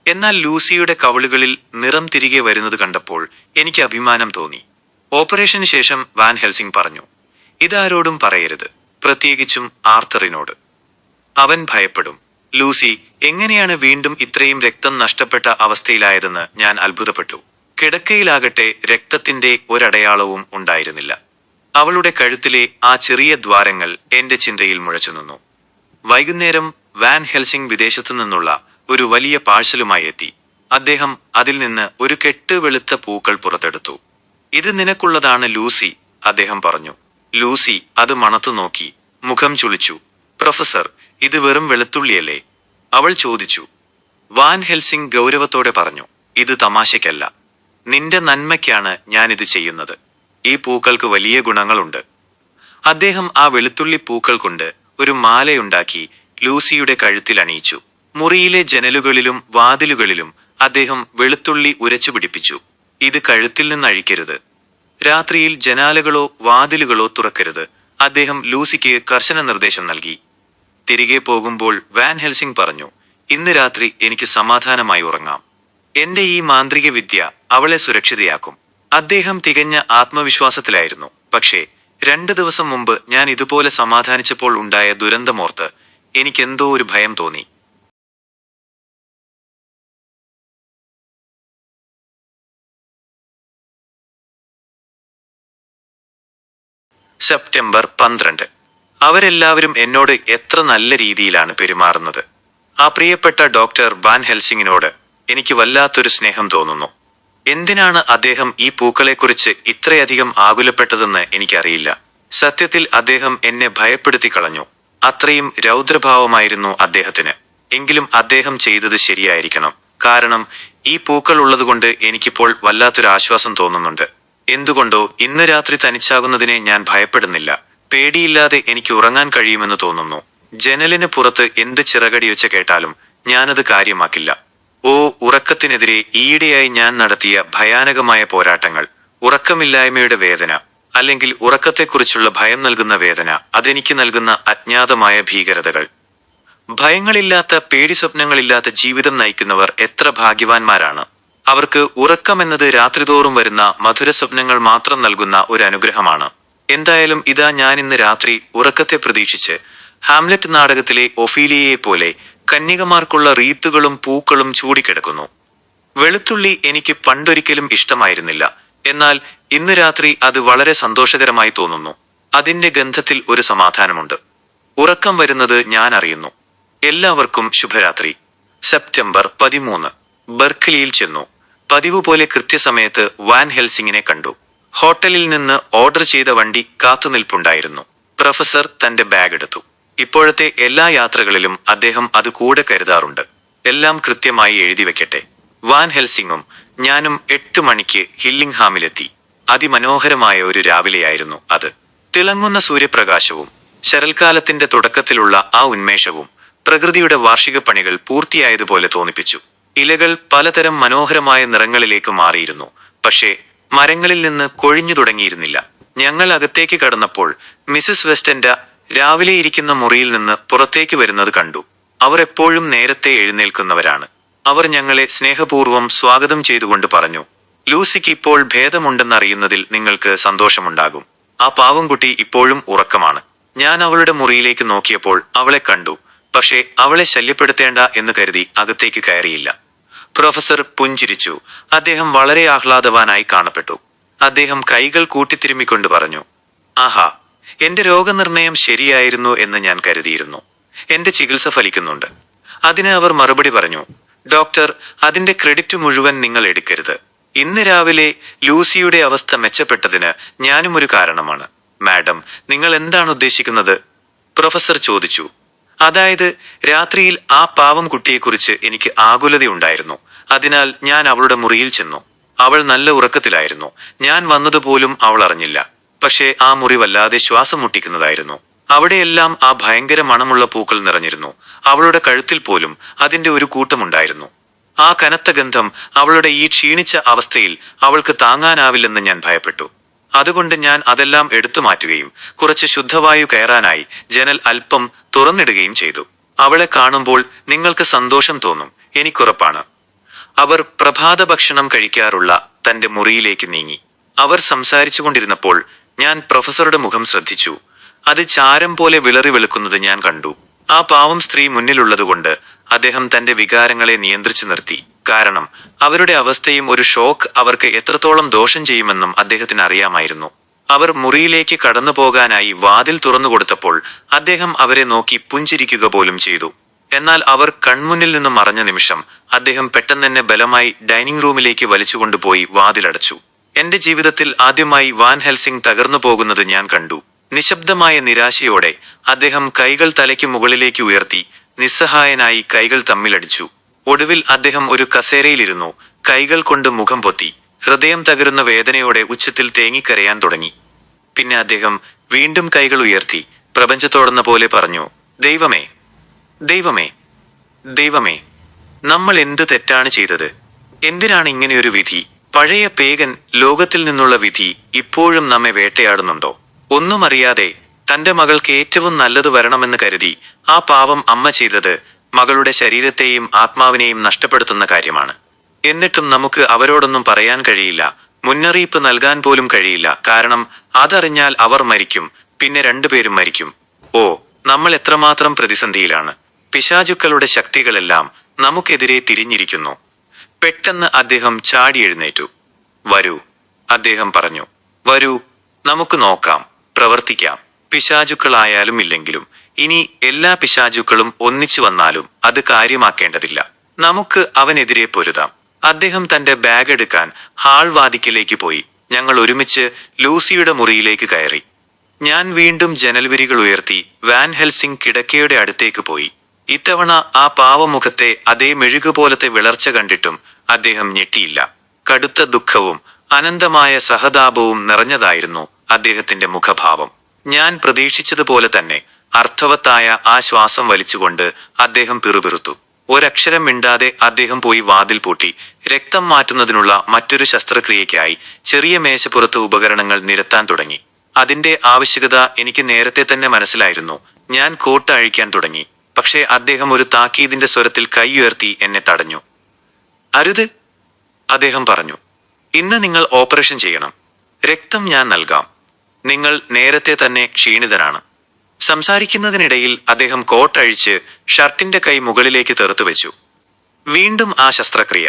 എന്നാൽ ലൂസിയുടെ കവിളുകളിൽ നിറം തിരികെ വരുന്നത് കണ്ടപ്പോൾ എനിക്ക് അഭിമാനം തോന്നി. ഓപ്പറേഷന് ശേഷം വാൻ ഹെൽസിംഗ് പറഞ്ഞു, ഇതാരോടും പറയരുത്, പ്രത്യേകിച്ചും ആർത്തറിനോട്. അവൻ ഭയപ്പെടും. ലൂസി എങ്ങനെയാണ് വീണ്ടും ഇത്രയും രക്തം നഷ്ടപ്പെട്ട അവസ്ഥയിലായതെന്ന് ഞാൻ അത്ഭുതപ്പെട്ടു. കിടക്കയിലാകട്ടെ രക്തത്തിന്റെ ഒരടയാളവും ഉണ്ടായിരുന്നില്ല. അവളുടെ കഴുത്തിലെ ആ ചെറിയ ദ്വാരങ്ങൾ എന്റെ ചിന്തയിൽ മുഴച്ചു നിന്നു. വൈകുന്നേരം വാൻ ഹെൽസിംഗ് വിദേശത്തു നിന്നുള്ള ഒരു വലിയ പാഴ്സലുമായി എത്തി. അദ്ദേഹം അതിൽ നിന്ന് ഒരു കെട്ട് വെളുത്ത പൂക്കൾ പുറത്തെടുത്തു. ഇത് നിനക്കുള്ളതാണ് ലൂസി, അദ്ദേഹം പറഞ്ഞു. ലൂസി അത് മണത്തു നോക്കി, മുഖം ചുളിച്ചു. പ്രൊഫസർ, ഇത് വെറും വെളുത്തുള്ളിയല്ലേ? അവൾ ചോദിച്ചു. വാൻ ഹെൽസിംഗ് ഗൗരവത്തോടെ പറഞ്ഞു, ഇത് തമാശയ്ക്കല്ല. നിന്റെ നന്മയ്ക്കാണ് ഞാനിത് ചെയ്യുന്നത്. ഈ പൂക്കൾക്ക് വലിയ ഗുണങ്ങളുണ്ട്. അദ്ദേഹം ആ വെളുത്തുള്ളി പൂക്കൾ കൊണ്ട് ഒരു മാലയുണ്ടാക്കി ലൂസിയുടെ കഴുത്തിൽ അണിയിച്ചു. മുറിയിലെ ജനലുകളിലും വാതിലുകളിലും അദ്ദേഹം വെളുത്തുള്ളി ഉരച്ചു പിടിപ്പിച്ചു. ഇത് കഴുത്തിൽ നിന്ന് അഴിക്കരുത്. രാത്രിയിൽ ജനാലകളോ വാതിലുകളോ തുറക്കരുത്. അദ്ദേഹം ലൂസിക്ക് കർശന നിർദ്ദേശം നൽകി. തിരികെ പോകുമ്പോൾ വാൻ ഹെൽസിംഗ് പറഞ്ഞു, ഇന്ന് രാത്രി എനിക്ക് സമാധാനമായി ഉറങ്ങാം. എന്റെ ഈ മാന്ത്രിക വിദ്യ അവളെ സുരക്ഷിതയാക്കും. അദ്ദേഹം തികഞ്ഞ ആത്മവിശ്വാസത്തിലായിരുന്നു. പക്ഷേ 2 ദിവസം മുമ്പ് ഞാൻ ഇതുപോലെ സമാധാനിച്ചപ്പോൾ ഉണ്ടായ ദുരന്തമോർത്ത് എനിക്കെന്തോ ഒരു ഭയം തോന്നി. സെപ്റ്റംബർ 12. അവരെല്ലാവരും എന്നോട് എത്ര നല്ല രീതിയിലാണ് പെരുമാറുന്നത്. ആ പ്രിയപ്പെട്ട ഡോക്ടർ വാൻ ഹെൽസിംഗിനോട് എനിക്ക് വല്ലാത്തൊരു സ്നേഹം തോന്നുന്നു. എന്തിനാണ് അദ്ദേഹം ഈ പൂക്കളെക്കുറിച്ച് ഇത്രയധികം ആകുലപ്പെട്ടതെന്ന് എനിക്കറിയില്ല. സത്യത്തിൽ അദ്ദേഹം എന്നെ ഭയപ്പെടുത്തി കളഞ്ഞു. അത്രയും രൗദ്രഭാവമായിരുന്നു അദ്ദേഹത്തിന്. എങ്കിലും അദ്ദേഹം ചെയ്തത് ശരിയായിരിക്കണം. കാരണം ഈ പൂക്കൾ ഉള്ളതുകൊണ്ട് എനിക്കിപ്പോൾ വല്ലാത്തൊരു ആശ്വാസം തോന്നുന്നുണ്ട്. എന്തുകൊണ്ടോ ഇന്ന് രാത്രി തനിച്ചാകുന്നതിനെ ഞാൻ ഭയപ്പെടുന്നില്ല. പേടിയില്ലാതെ എനിക്ക് ഉറങ്ങാൻ കഴിയുമെന്ന് തോന്നുന്നു. ജനലിന് പുറത്ത് എന്ത് ചിറകടിയൊച്ച കേട്ടാലും ഞാനത് കാര്യമാക്കില്ല. ഓ, ഉറക്കത്തിനെതിരെ ഈയിടെയായി ഞാൻ നടത്തിയ ഭയാനകമായ പോരാട്ടങ്ങൾ. ഉറക്കമില്ലായ്മയുടെ വേദന, അല്ലെങ്കിൽ ഉറക്കത്തെക്കുറിച്ചുള്ള ഭയം നൽകുന്ന വേദന, അതെനിക്ക് നൽകുന്ന അജ്ഞാതമായ ഭീകരതകൾ. ഭയങ്ങളില്ലാത്ത, പേടി സ്വപ്നങ്ങളില്ലാത്ത ജീവിതം നയിക്കുന്നവർ എത്ര ഭാഗ്യവാന്മാരാണ്. അവർക്ക് ഉറക്കമെന്നത് രാത്രിതോറും വരുന്ന മധുര സ്വപ്നങ്ങൾ മാത്രം നൽകുന്ന ഒരു അനുഗ്രഹമാണ്. എന്തായാലും ഇതാ ഞാനിന്ന് രാത്രി ഉറക്കത്തെ പ്രതീക്ഷിച്ച് ഹാംലെറ്റ് നാടകത്തിലെ ഒഫീലിയയെ പോലെ കന്യകമാർക്കുള്ള റീത്തുകളും പൂക്കളും ചൂടിക്കിടക്കുന്നു. വെളുത്തുള്ളി എനിക്ക് പണ്ടൊരിക്കലും ഇഷ്ടമായിരുന്നില്ല. എന്നാൽ ഇന്ന് രാത്രി അത് വളരെ സന്തോഷകരമായി തോന്നുന്നു. അതിന്റെ ഗന്ധത്തിൽ ഒരു സമാധാനമുണ്ട്. ഉറക്കം വരുന്നത് ഞാൻ അറിയുന്നു. എല്ലാവർക്കും ശുഭരാത്രി. സെപ്റ്റംബർ 13. ബർക്ക്ലിയിൽ ചെന്നു. പതിവ് പോലെ കൃത്യസമയത്ത് വാൻ ഹെൽസിംഗിനെ കണ്ടു. ഹോട്ടലിൽ നിന്ന് ഓർഡർ ചെയ്ത വണ്ടി കാത്തുനിൽപ്പുണ്ടായിരുന്നു. പ്രൊഫസർ തന്റെ ബാഗ് എടുത്തു. ഇപ്പോഴത്തെ എല്ലാ യാത്രകളിലും അദ്ദേഹം അത് കൂടെ കരുതാറുണ്ട്. എല്ലാം കൃത്യമായി എഴുതി വെക്കട്ടെ. വാൻ ഹെൽസിംഗും ഞാനും 8 മണിക്ക് ഹില്ലിംഗ്ഹാമിലെത്തി. അതിമനോഹരമായ ഒരു രാവിലെയായിരുന്നു അത്. തിളങ്ങുന്ന സൂര്യപ്രകാശവും ശരൽക്കാലത്തിന്റെ തുടക്കത്തിലുള്ള ആ ഉന്മേഷവും പ്രകൃതിയുടെ വാർഷിക പണികൾ പൂർത്തിയായതുപോലെ തോന്നിപ്പിച്ചു. ഇലകൾ പലതരം മനോഹരമായ നിറങ്ങളിലേക്ക് മാറിയിരുന്നു. പക്ഷേ മരങ്ങളിൽ നിന്ന് കൊഴിഞ്ഞു തുടങ്ങിയിരുന്നില്ല. ഞങ്ങൾ അകത്തേക്ക് കടന്നപ്പോൾ മിസസ് വെസ്റ്റൻഡ രാവിലെ ഇരിക്കുന്ന മുറിയിൽ നിന്ന് പുറത്തേക്ക് വരുന്നത് കണ്ടു. അവർ എപ്പോഴും നേരത്തെ എഴുന്നേൽക്കുന്നവരാണ്. അവർ ഞങ്ങളെ സ്നേഹപൂർവ്വം സ്വാഗതം ചെയ്തുകൊണ്ട് പറഞ്ഞു, ലൂസിക്ക് ഇപ്പോൾ ഭേദമുണ്ടെന്നറിയുന്നതിൽ നിങ്ങൾക്ക് സന്തോഷമുണ്ടാകും. ആ പാവംകുട്ടി ഇപ്പോഴും ഉറക്കമാണ്. ഞാൻ അവളുടെ മുറിയിലേക്ക് നോക്കിയപ്പോൾ അവളെ കണ്ടു. പക്ഷേ അവളെ ശല്യപ്പെടുത്തേണ്ട എന്ന് കരുതി അകത്തേക്ക് കയറിയില്ല. പ്രൊഫസർ പുഞ്ചിരിച്ചു. അദ്ദേഹം വളരെ ആഹ്ലാദവാനായി കാണപ്പെട്ടു. അദ്ദേഹം കൈകൾ കൂട്ടിത്തിരുമ്മിക്കൊണ്ട് പറഞ്ഞു, ആഹാ, എന്റെ രോഗനിർണയം ശരിയായിരുന്നു എന്ന് ഞാൻ കരുതിയിരുന്നു. എന്റെ ചികിത്സ ഫലിക്കുന്നുണ്ട്. അതിന് അവർ മറുപടി പറഞ്ഞു, ഡോക്ടർ, അതിന്റെ ക്രെഡിറ്റ് മുഴുവൻ നിങ്ങൾ എടുക്കരുത്. ഇന്ന് രാവിലെ ലൂസിയുടെ അവസ്ഥ മെച്ചപ്പെട്ടതിന് ഞാനും ഒരു കാരണമാണ്. മാഡം, നിങ്ങൾ എന്താണ് ഉദ്ദേശിക്കുന്നത്? പ്രൊഫസർ ചോദിച്ചു. അതായത് രാത്രിയിൽ ആ പാവം കുട്ടിയെക്കുറിച്ച് എനിക്ക് ആകുലതയുണ്ടായിരുന്നു. അതിനാൽ ഞാൻ അവളുടെ മുറിയിൽ ചെന്നു. അവൾ നല്ല ഉറക്കത്തിലായിരുന്നു. ഞാൻ വന്നതുപോലും അവൾ അറിഞ്ഞില്ല. പക്ഷേ ആ മുറി വല്ലാതെ ശ്വാസം മുട്ടിക്കുന്നതായിരുന്നു. അവിടെയെല്ലാം ആ ഭയങ്കര മണമുള്ള പൂക്കൾ നിറഞ്ഞിരുന്നു. അവളുടെ കഴുത്തിൽ പോലും അതിന്റെ ഒരു കൂട്ടമുണ്ടായിരുന്നു. ആ കനത്ത ഗന്ധം അവളുടെ ഈ ക്ഷീണിച്ച അവസ്ഥയിൽ അവൾക്ക് താങ്ങാനാവില്ലെന്ന് ഞാൻ ഭയപ്പെട്ടു. അതുകൊണ്ട് ഞാൻ അതെല്ലാം എടുത്തു മാറ്റുകയും കുറച്ച് ശുദ്ധവായു കയറാനായി ജനൽ അല്പം തുറന്നിടുകയും ചെയ്തു. അവളെ കാണുമ്പോൾ നിങ്ങൾക്ക് സന്തോഷം തോന്നും, എനിക്കുറപ്പാണ്. അവർ പ്രഭാത ഭക്ഷണം കഴിക്കാറുള്ള തന്റെ മുറിയിലേക്ക് നീങ്ങി. അവർ സംസാരിച്ചു കൊണ്ടിരുന്നപ്പോൾ ഞാൻ പ്രൊഫസറുടെ മുഖം ശ്രദ്ധിച്ചു. അത് ചാരം പോലെ വിളറി വെളുക്കുന്നത് ഞാൻ കണ്ടു. ആ പാവം സ്ത്രീ മുന്നിലുള്ളതുകൊണ്ട് അദ്ദേഹം തന്റെ വികാരങ്ങളെ നിയന്ത്രിച്ചു നിർത്തി. കാരണം അവരുടെ അവസ്ഥയും ഒരു ഷോക്ക് അവർക്ക് എത്രത്തോളം ദോഷം ചെയ്യുമെന്നും അദ്ദേഹത്തിന് അറിയാമായിരുന്നു. അവർ മുറിയിലേക്ക് കടന്നു പോകാനായി വാതിൽ തുറന്നുകൊടുത്തപ്പോൾ അദ്ദേഹം അവരെ നോക്കി പുഞ്ചിരിക്കുക പോലും ചെയ്തു. എന്നാൽ അവർ കൺമുന്നിൽ നിന്നും മറഞ്ഞ നിമിഷം അദ്ദേഹം പെട്ടെന്ന് ബലമായി ഡൈനിങ് റൂമിലേക്ക് വലിച്ചുകൊണ്ടുപോയി വാതിലടച്ചു. എന്റെ ജീവിതത്തിൽ ആദ്യമായി വാൻ ഹെൽസിംഗ് തകർന്നു പോകുന്നത് ഞാൻ കണ്ടു. നിശബ്ദമായ നിരാശയോടെ അദ്ദേഹം കൈകൾ തലയ്ക്ക് മുകളിലേക്ക് ഉയർത്തി നിസ്സഹായനായി കൈകൾ തമ്മിലടിച്ചു. ഒടുവിൽ അദ്ദേഹം ഒരു കസേരയിലിരുന്നു, കൈകൾ കൊണ്ട് മുഖം പൊത്തി, ഹൃദയം തകരുന്ന വേദനയോടെ ഉച്ചത്തിൽ തേങ്ങിക്കരയാൻ തുടങ്ങി. പിന്നെ അദ്ദേഹം വീണ്ടും കൈകൾ ഉയർത്തി പ്രപഞ്ചത്തോടെന്ന പോലെ പറഞ്ഞു, ദൈവമേ, ദൈവമേ, ദൈവമേ, നമ്മൾ എന്ത് തെറ്റാണ് ചെയ്തത്? എന്തിനാണ് ഇങ്ങനെയൊരു വിധി? പഴയ പേഗൻ ലോകത്തിൽ നിന്നുള്ള വിധി ഇപ്പോഴും നമ്മെ വേട്ടയാടുന്നുണ്ടോ? ഒന്നും അറിയാതെ തന്റെ മകൾക്ക് ഏറ്റവും നല്ലത് വരണമെന്ന് കരുതി ആ പാവം അമ്മ ചെയ്തത് മകളുടെ ശരീരത്തെയും ആത്മാവിനെയും നഷ്ടപ്പെടുത്തുന്ന കാര്യമാണ്. എന്നിട്ടും നമുക്ക് അവരോടൊന്നും പറയാൻ കഴിയില്ല, മുന്നറിയിപ്പ് നൽകാൻ പോലും കഴിയില്ല. കാരണം അതറിഞ്ഞാൽ അവർ മരിക്കും, പിന്നെ രണ്ടുപേരും മരിക്കും. ഓ, നമ്മൾ എത്രമാത്രം പ്രതിസന്ധിയിലാണ്! പിശാചുക്കളുടെ ശക്തികളെല്ലാം നമുക്കെതിരെ തിരിഞ്ഞിരിക്കുന്നു. പെട്ടെന്ന് അദ്ദേഹം ചാടി എഴുന്നേറ്റു. വരൂ, അദ്ദേഹം പറഞ്ഞു, വരൂ, നമുക്ക് നോക്കാം, പ്രവർത്തിക്കാം. പിശാചുക്കളായാലും ഇല്ലെങ്കിലും ഇനി എല്ലാ പിശാചുക്കളും ഒന്നിച്ചു വന്നാലും അത് കാര്യമാക്കേണ്ടതില്ല. നമുക്ക് അവനെതിരെ പൊരുതാം. അദ്ദേഹം തന്റെ ബാഗ് എടുക്കാൻ ഹാൾ വാതിക്കലേക്ക് പോയി. ഞങ്ങൾ ഒരുമിച്ച് ലൂസിയുടെ മുറിയിലേക്ക് കയറി. ഞാൻ വീണ്ടും ജനൽവിരികൾ ഉയർത്തി വാൻ ഹെൽസിംഗ് കിടക്കയുടെ അടുത്തേക്ക് പോയി. ഇത്തവണ ആ പാവമുഖത്തെ അതേ മെഴുകുപോലത്തെ വിളർച്ച കണ്ടിട്ടും അദ്ദേഹം ഞെട്ടിയില്ല. കടുത്ത ദുഃഖവും അനന്തമായ സഹതാപവും നിറഞ്ഞതായിരുന്നു അദ്ദേഹത്തിന്റെ മുഖഭാവം. ഞാൻ പ്രതീക്ഷിച്ചതുപോലെ തന്നെ അർത്ഥവത്തായ ആ ശ്വാസം വലിച്ചുകൊണ്ട് അദ്ദേഹം പിറുപിറുത്തു. ഒരക്ഷരം മിണ്ടാതെ അദ്ദേഹം പോയി വാതിൽ പൂട്ടി. രക്തം മാറ്റുന്നതിനുള്ള മറ്റൊരു ശസ്ത്രക്രിയയ്ക്കായി ചെറിയ മേശപ്പുറത്ത് ഉപകരണങ്ങൾ നിരത്താൻ തുടങ്ങി. അതിന്റെ ആവശ്യകത എനിക്ക് നേരത്തെ തന്നെ മനസ്സിലായിരുന്നു. ഞാൻ കോട്ട് അഴിക്കാൻ തുടങ്ങി. പക്ഷേ അദ്ദേഹം ഒരു താക്കീതിന്റെ സ്വരത്തിൽ കൈ ഉയർത്തി എന്നെ തടഞ്ഞു. അരുത്, അദ്ദേഹം പറഞ്ഞു. ഇന്ന് നിങ്ങൾ ഓപ്പറേഷൻ ചെയ്യണം. രക്തം ഞാൻ നൽകാം. നിങ്ങൾ നേരത്തെ തന്നെ ക്ഷീണിതനാണ്. സംസാരിക്കുന്നതിനിടയിൽ അദ്ദേഹം കോട്ട് അഴിച്ച് ഷർട്ടിന്റെ കൈ മുകളിലേക്ക് തെറുത്തുവെച്ചു. വീണ്ടും ആ ശസ്ത്രക്രിയ,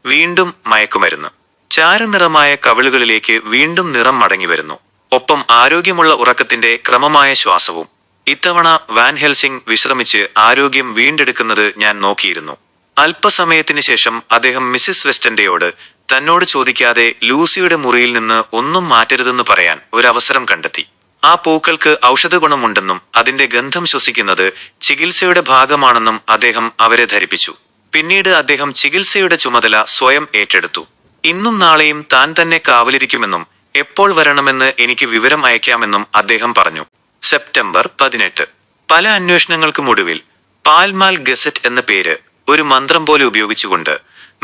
വീണ്ടും മയക്കുമരുന്ന്. ചാരനിറമായ കവിളുകളിലേക്ക് വീണ്ടും നിറം മടങ്ങി വരുന്നു. ഒപ്പം ആരോഗ്യമുള്ള ഉറക്കത്തിന്റെ ക്രമമായ ശ്വാസവും. ഇത്തവണ വാൻ ഹെൽസിംഗ് വിശ്രമിച്ച് ആരോഗ്യം വീണ്ടെടുക്കുന്നത് ഞാൻ നോക്കിയിരുന്നു. അല്പസമയത്തിന് ശേഷം അദ്ദേഹം മിസ്സിസ് വെസ്റ്റന്റെയോട് തന്നോട് ചോദിക്കാതെ ലൂസിയുടെ മുറിയിൽ നിന്ന് ഒന്നും മാറ്റരുതെന്ന് പറയാൻ ഒരവസരം കണ്ടെത്തി. ആ പൂക്കൾക്ക് ഔഷധഗുണമുണ്ടെന്നും അതിന്റെ ഗന്ധം ശ്വസിക്കുന്നത് ചികിത്സയുടെ ഭാഗമാണെന്നും അദ്ദേഹം അവരെ ധരിപ്പിച്ചു. പിന്നീട് അദ്ദേഹം ചികിത്സയുടെ ചുമതല സ്വയം ഏറ്റെടുത്തു. ഇന്നും നാളെയും താൻ തന്നെ കാവലിരിക്കുമെന്നും എപ്പോൾ വരണമെന്ന് എനിക്ക് വിവരം അയക്കാമെന്നും അദ്ദേഹം പറഞ്ഞു. സെപ്റ്റംബർ 18. പല അന്വേഷണങ്ങൾക്കുമൊടുവിൽ പാൽമാൽ ഗസറ്റ് എന്ന പേര് ഒരു മന്ത്രം പോലെ ഉപയോഗിച്ചുകൊണ്ട്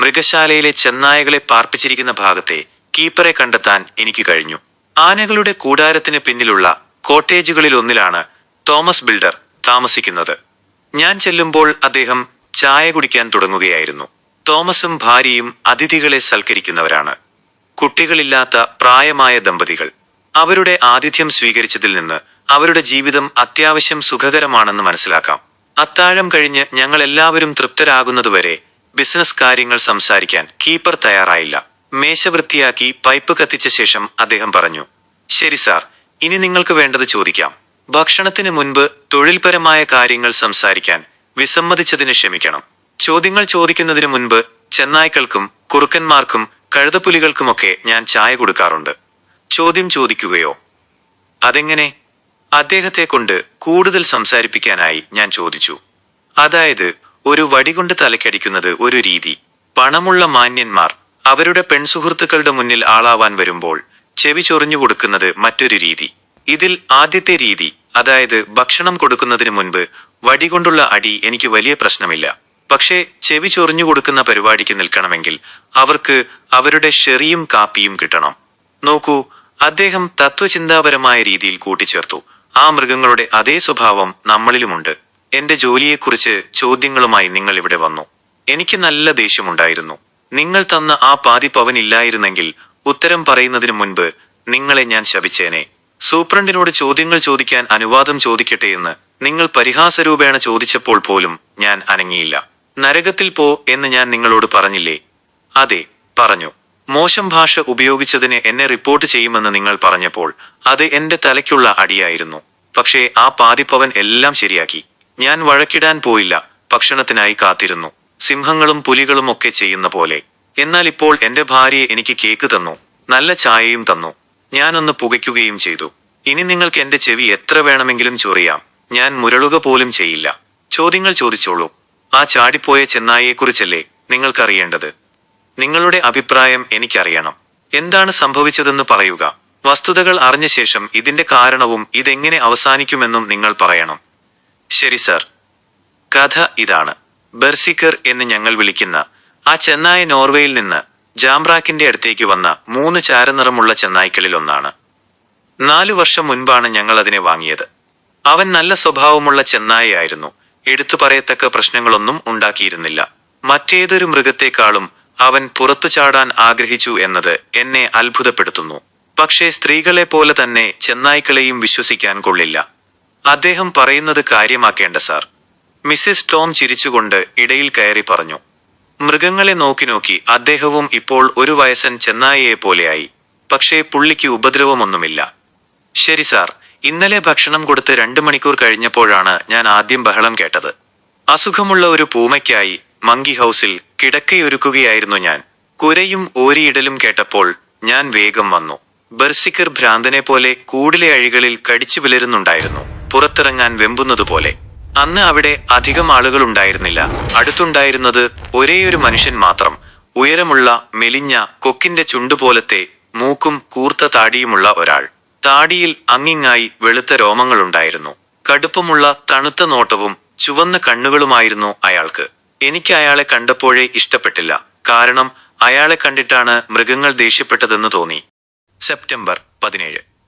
മൃഗശാലയിലെ ചെന്നായകളെ പാർപ്പിച്ചിരിക്കുന്ന ഭാഗത്തെ കീപ്പറെ കണ്ടെത്താൻ എനിക്ക് കഴിഞ്ഞു. ആനകളുടെ കൂടാരത്തിന് പിന്നിലുള്ള കോട്ടേജുകളിൽ ഒന്നിലാണ് തോമസ് ബിൽഡർ താമസിക്കുന്നത്. ഞാൻ ചെല്ലുമ്പോൾ അദ്ദേഹം ചായ കുടിക്കാൻ തുടങ്ങുകയായിരുന്നു. തോമസും ഭാര്യയും അതിഥികളെ സൽക്കരിക്കുന്നവരാണ്. കുട്ടികളില്ലാത്ത പ്രായമായ ദമ്പതികൾ. അവരുടെ ആതിഥ്യം സ്വീകരിച്ചതിൽ നിന്ന് അവരുടെ ജീവിതം അത്യാവശ്യം സുഖകരമാണെന്ന് മനസ്സിലാക്കാം. അത്താഴം കഴിഞ്ഞ് ഞങ്ങൾ എല്ലാവരും തൃപ്തരാകുന്നതുവരെ ബിസിനസ് കാര്യങ്ങൾ സംസാരിക്കാൻ കീപ്പർ തയ്യാറായില്ല. മേശ വൃത്തിയാക്കി പൈപ്പ് കത്തിച്ച ശേഷം അദ്ദേഹം പറഞ്ഞു, ശരി സാർ, ഇനി നിങ്ങൾക്ക് വേണ്ടത് ചോദിക്കാം. ഭക്ഷണത്തിന് മുൻപ് തൊഴിൽപരമായ കാര്യങ്ങൾ സംസാരിക്കാൻ വിസമ്മതിച്ചതിന് ക്ഷമിക്കണം. ചോദ്യങ്ങൾ ചോദിക്കുന്നതിന് മുൻപ് ചെന്നായ്ക്കൾക്കും കുറുക്കന്മാർക്കും കഴുതപ്പുലികൾക്കുമൊക്കെ ഞാൻ ചായ കൊടുക്കാറുണ്ട്. ചോദ്യം ചോദിക്കുകയോ? അതെങ്ങനെ? അദ്ദേഹത്തെ കൊണ്ട് കൂടുതൽ സംസാരിപ്പിക്കാനായി ഞാൻ ചോദിച്ചു. അതായത്, ഒരു വടികൊണ്ട് തലക്കടിക്കുന്നത് ഒരു രീതി. പണമുള്ള മാന്യന്മാർ അവരുടെ പെൺസുഹൃത്തുക്കളുടെ മുന്നിൽ ആളാവാൻ വരുമ്പോൾ ചെവി ചൊറിഞ്ഞു കൊടുക്കുന്നത് മറ്റൊരു രീതി. ഇതിൽ ആദ്യത്തെ രീതി, അതായത് ഭക്ഷണം കൊടുക്കുന്നതിന് മുൻപ് വടികൊണ്ടുള്ള അടി എനിക്ക് വലിയ പ്രശ്നമില്ല. പക്ഷേ ചെവി ചൊറിഞ്ഞു കൊടുക്കുന്ന പരിപാടിക്ക് നിൽക്കണമെങ്കിൽ അവർക്ക് അവരുടെ ഷെറിയും കാപ്പിയും കിട്ടണം. നോക്കൂ, അദ്ദേഹം തത്വചിന്താപരമായ രീതിയിൽ കൂട്ടിച്ചേർത്തു. ആ മൃഗങ്ങളുടെ അതേ സ്വഭാവം നമ്മളിലുമുണ്ട്. എന്റെ ജോലിയെക്കുറിച്ച് ചോദ്യങ്ങളുമായി നിങ്ങൾ ഇവിടെ വന്നു. എനിക്ക് നല്ല ദേഷ്യമുണ്ടായിരുന്നു. നിങ്ങൾ തന്ന ആ പാതി പവൻ ഇല്ലായിരുന്നെങ്കിൽ ഉത്തരം പറയുന്നതിന് മുൻപ് നിങ്ങളെ ഞാൻ ശപിച്ചേനെ. സൂപ്രണ്ടിനോട് ചോദ്യങ്ങൾ ചോദിക്കാൻ അനുവാദം ചോദിക്കട്ടെ എന്ന് നിങ്ങൾ പരിഹാസരൂപേണ ചോദിച്ചപ്പോൾ പോലും ഞാൻ അനങ്ങിയില്ല. നരകത്തിൽ പോ എന്ന് ഞാൻ നിങ്ങളോട് പറഞ്ഞില്ലേ? അതെ, പറഞ്ഞു. മോശം ഭാഷ ഉപയോഗിച്ചതിന് എന്നെ റിപ്പോർട്ട് ചെയ്യുമെന്ന് നിങ്ങൾ പറഞ്ഞപ്പോൾ അത് എന്റെ തലയ്ക്കുള്ള അടിയായിരുന്നു. പക്ഷേ ആ പാതിപ്പവൻ എല്ലാം ശരിയാക്കി. ഞാൻ വഴക്കിടാൻ പോയില്ല, ഭക്ഷണത്തിനായി കാത്തിരുന്നു, സിംഹങ്ങളും പുലികളും ഒക്കെ ചെയ്യുന്ന പോലെ. എന്നാൽ ഇപ്പോൾ എന്റെ ഭാര്യയെ എനിക്ക് കേക്ക് തന്നു, നല്ല ചായയും തന്നു. ഞാനൊന്ന് പുകയ്ക്കുകയും ചെയ്തു. ഇനി നിങ്ങൾക്ക് എന്റെ ചെവി എത്ര വേണമെങ്കിലും ചൊറിയാം, ഞാൻ മുരളുക പോലും ചെയ്യില്ല. ചോദ്യങ്ങൾ ചോദിച്ചോളൂ. ആ ചാടിപ്പോയ ചെന്നായിയെക്കുറിച്ചല്ലേ നിങ്ങൾക്കറിയേണ്ടത്? നിങ്ങളുടെ അഭിപ്രായം എനിക്കറിയണം. എന്താണ് സംഭവിച്ചതെന്ന് പറയുക. വസ്തുതകൾ അറിഞ്ഞ ശേഷം ഇതിന്റെ കാരണവും ഇതെങ്ങനെ അവസാനിക്കുമെന്നും നിങ്ങൾ പറയണം. ശരി സർ. കഥ ഇതാണ്. ബെർസിക്കർ എന്ന് ഞങ്ങൾ വിളിക്കുന്ന ആ ചെന്നായ നോർവേയിൽ നിന്ന് ജാംബ്രാക്കിന്റെ അടുത്തേക്ക് വന്ന 3 ചാരനിറമുള്ള ചെന്നായ്ക്കളിൽ ഒന്നാണ്. 4 വർഷം മുൻപാണ് ഞങ്ങൾ അതിനെ വാങ്ങിയത്. അവൻ നല്ല സ്വഭാവമുള്ള ചെന്നായയായിരുന്നു. എടുത്തു പറയത്തക്ക പ്രശ്നങ്ങളൊന്നും ഉണ്ടാക്കിയിരുന്നില്ല. മറ്റേതൊരു മൃഗത്തെക്കാളും അവൻ പുറത്തു ചാടാൻ ആഗ്രഹിച്ചു എന്നത് എന്നെ അത്ഭുതപ്പെടുത്തുന്നു. പക്ഷേ സ്ത്രീകളെ പോലെ തന്നെ ചെന്നായ്ക്കളെയും വിശ്വസിക്കാൻ കൊള്ളില്ല. അദ്ദേഹം പറയുന്നത് കാര്യമാക്കേണ്ട സാർ. മിസ്സിസ് ടോം ചിരിച്ചുകൊണ്ട് ഇടയിൽ കയറി പറഞ്ഞു. മൃഗങ്ങളെ നോക്കി നോക്കി അദ്ദേഹവും ഇപ്പോൾ ഒരു വയസ്സൻ ചെന്നായയെ പോലെയായി. പക്ഷേ പുള്ളിക്ക് ഉപദ്രവമൊന്നുമില്ല. ശരി സാർ. ഇന്നലെ ഭക്ഷണം കൊടുത്ത് 2 മണിക്കൂർ കഴിഞ്ഞപ്പോഴാണ് ഞാൻ ആദ്യം ബഹളം കേട്ടത്. അസുഖമുള്ള ഒരു പൂമയ്ക്കായി മങ്കി ഹൗസിൽ കിടക്കയൊരുക്കുകയായിരുന്നു ഞാൻ. കുരയും ഓരിയിടലും കേട്ടപ്പോൾ ഞാൻ വേഗം വന്നു. ബെർസിക്കർ ഭ്രാന്തനെ പോലെ കൂടിലെ അഴികളിൽ കടിച്ചു വിളരുന്നുണ്ടായിരുന്നു, പുറത്തിറങ്ങാൻ വെമ്പുന്നതുപോലെ. അന്ന് അവിടെ അധികം ആളുകളുണ്ടായിരുന്നില്ല. അടുത്തുണ്ടായിരുന്നത് ഒരേയൊരു മനുഷ്യൻ മാത്രം. ഉയരമുള്ള, മെലിഞ്ഞ, കൊക്കിന്റെ ചുണ്ടുപോലത്തെ മൂക്കും കൂർത്ത താടിയുമുള്ള ഒരാൾ. താടിയിൽ അങ്ങിങ്ങായി വെളുത്ത രോമങ്ങളുണ്ടായിരുന്നു. കടുപ്പമുള്ള തണുത്ത നോട്ടവും ചുവന്ന കണ്ണുകളുമായിരുന്നു അയാൾക്ക്. എനിക്ക് അയാളെ കണ്ടപ്പോഴേ ഇഷ്ടപ്പെട്ടില്ല. കാരണം അയാളെ കണ്ടിട്ടാണ് മൃഗങ്ങൾ ദേഷ്യപ്പെട്ടതെന്ന് തോന്നി. സെപ്റ്റംബർ 17.